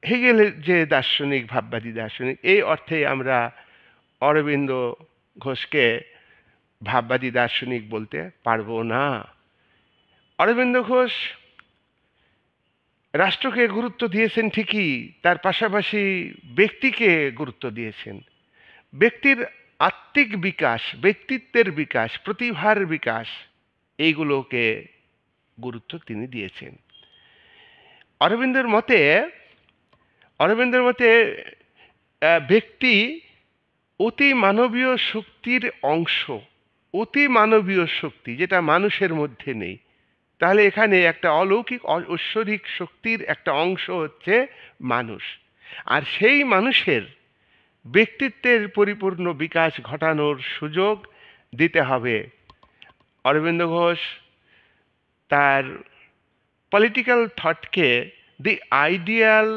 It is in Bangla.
হেগেলের যে দার্শনিক, ভাববাদী দার্শনিক, এই অর্থে আমরা অরবিন্দ ঘোষকে ভাববাদী দার্শনিক বলতে পারবো না। অরবিন্দ ঘোষ রাষ্ট্রকে গুরুত্ব দিয়েছেন ঠিকই, তার পাশাপাশি ব্যক্তিকে গুরুত্ব দিয়েছেন। ব্যক্তির আত্মিক বিকাশ, ব্যক্তিত্বের বিকাশ, প্রতিভার বিকাশ, এইগুলোকে গুরুত্ব তিনি দিয়েছেন। অরবিন্দের মতে অরবিন্দের মতে ব্যক্তি অতি মানবীয় শক্তির অংশ, অতি মানবীয় শক্তি যেটা মানুষের মধ্যে নেই। তাহলে এখানে একটা অলৌকিক ঐশ্বরিক শক্তির একটা অংশ হচ্ছে মানুষ, আর সেই মানুষের ব্যক্তিত্বের পরিপূর্ণ বিকাশ ঘটানোর সুযোগ দিতে হবে। অরবিন্দ ঘোষ তার পলিটিক্যাল থটকে দি আইডিয়াল